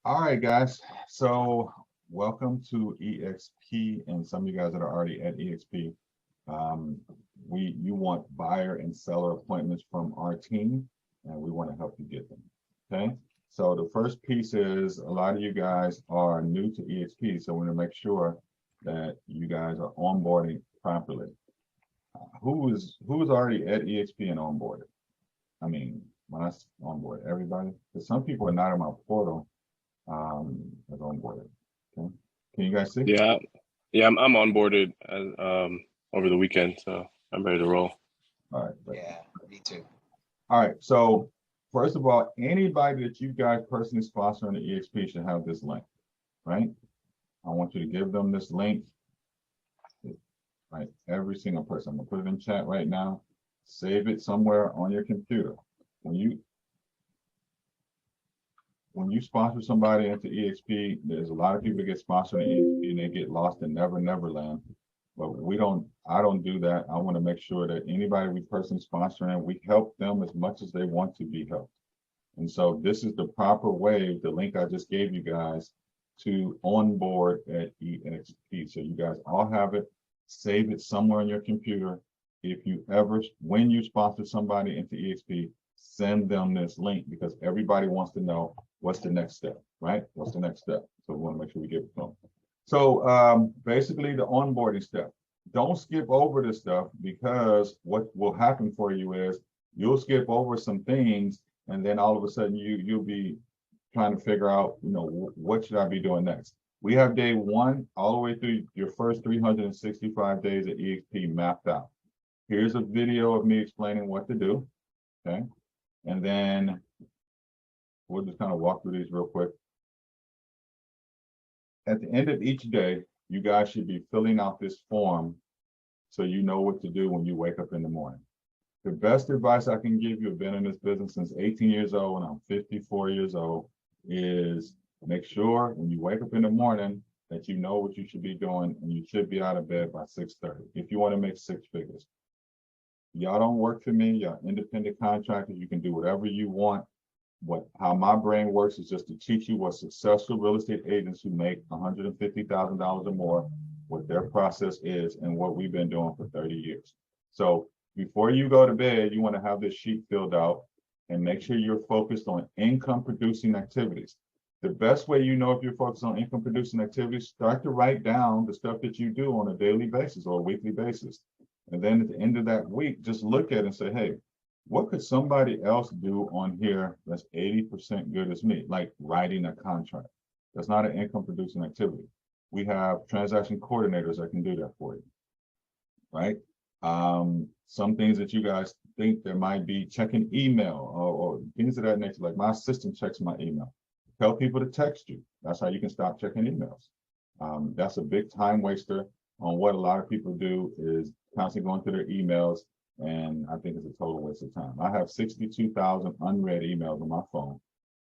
All right, guys. So welcome to EXP, and some of you guys that are already at EXP. Um, you want buyer and seller appointments from our team, and we want to help you get them. Okay. So the first piece is a lot of you guys are new to EXP, so we want to make sure that you guys are onboarding properly. Who is already at EXP and onboarded? I mean, when I onboard everybody, because some people are not in my portal as onboarded. Okay. Can you guys see? Yeah, I'm onboarded over the weekend, so I'm ready to roll. All right. Yeah, me too. All right. So first of all, anybody that you guys personally sponsor on the EXP should have this link, right? I want you to give them this link, right? Every single person. I'm gonna put it in chat right now. Save it somewhere on your computer. When you sponsor somebody into EXP, there's a lot of people that get sponsored in EXP and they get lost in Never Land. But I don't do that. I want to make sure that anybody we personally sponsoring, we help them as much as they want to be helped. And so this is the proper way, the link I just gave you guys, to onboard at EXP. So you guys all have it, save it somewhere on your computer. When you sponsor somebody into EXP, send them this link because everybody wants to know what's the next step, right? What's the next step? So we want to make sure we give it to them. So basically the onboarding step, don't skip over this stuff because what will happen for you is you'll skip over some things and then all of a sudden you'll be trying to figure out, what should I be doing next? We have day one all the way through your first 365 days at EXP mapped out. Here's a video of me explaining what to do, okay? And then we'll just kind of walk through these real quick. At the end of each day, you guys should be filling out this form so you know what to do when you wake up in the morning. The best advice I can give you, I've been in this business since 18 years old and I'm 54 years old, is make sure when you wake up in the morning that you know what you should be doing and you should be out of bed by 6:30 if you want to make six figures. Y'all don't work for me, y'all independent contractors, you can do whatever you want. How my brain works is just to teach you what successful real estate agents who make $150,000 or more, what their process is and what we've been doing for 30 years. So before you go to bed, you want to have this sheet filled out and make sure you're focused on income producing activities. The best way you know if you're focused on income producing activities, start to write down the stuff that you do on a daily basis or a weekly basis. And then at the end of that week, just look at it and say, hey, what could somebody else do on here that's 80% good as me, like writing a contract? That's not an income producing activity. We have transaction coordinators that can do that for you, right? Some things that you guys think there might be checking email or things of that nature, like my assistant checks my email. Tell people to text you. That's how you can stop checking emails. That's a big time waster on what a lot of people do is constantly going through their emails. And I think it's a total waste of time. I have 62,000 unread emails on my phone,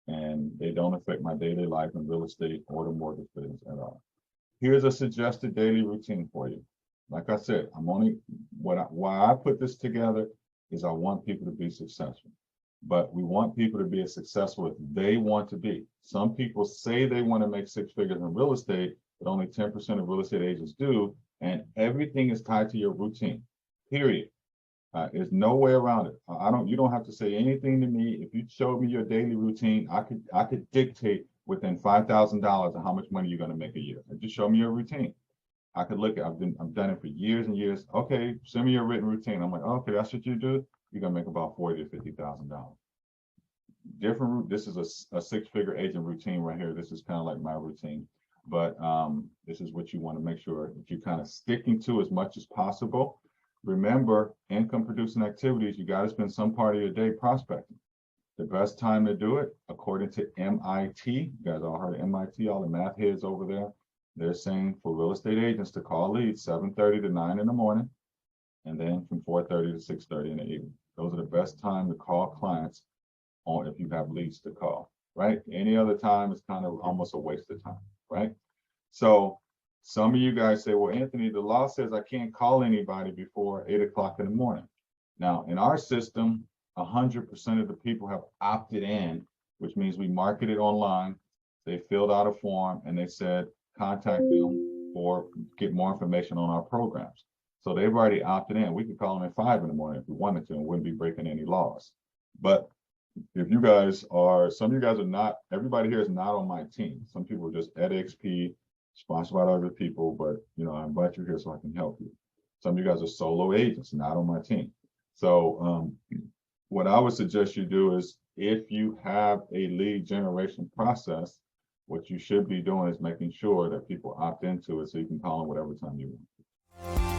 and they don't affect my daily life in real estate or the mortgage business at all. Here's a suggested daily routine for you. Like I said, why I put this together is I want people to be successful. But we want people to be as successful as they want to be. Some people say they want to make six figures in real estate, but only 10% of real estate agents do. And everything is tied to your routine, period. There's no way around it. You don't have to say anything to me. If you showed me your daily routine, I could dictate within $5,000 of how much money you're going to make a year. Just show me your routine. I could look at, I've done it for years and years. Okay, send me your written routine. I'm like, okay, that's what you do. You're gonna make about $40,000 to $50,000. Different. This is a six-figure agent routine right here. This is kind of like my routine, but this is what you want to make sure that you're kind of sticking to as much as possible. Remember, income producing activities, you got to spend some part of your day prospecting. The best time to do it, according to MIT, you guys all heard of MIT, all the math heads over there, they're saying for real estate agents to call leads 7:30 to 9 in the morning, and then from 4:30 to 6:30 in the evening. Those are the best time to call clients on if you have leads to call, right? Any other time is kind of almost a waste of time, right? So some of you guys say, well, Anthony, the law says I can't call anybody before 8 o'clock in the morning. Now, in our system, 100% of the people have opted in, which means we market it online. They filled out a form and they said, contact them or get more information on our programs. So they've already opted in. We could call them at 5 in the morning if we wanted to and wouldn't be breaking any laws. But if you guys are, some of you guys are not, everybody here is not on my team. Some people are just at XP, sponsored by other people, but I invite you here so I can help you. Some of you guys are solo agents, not on my team. So what I would suggest you do is, if you have a lead generation process, what you should be doing is making sure that people opt into it so you can call them whatever time you want.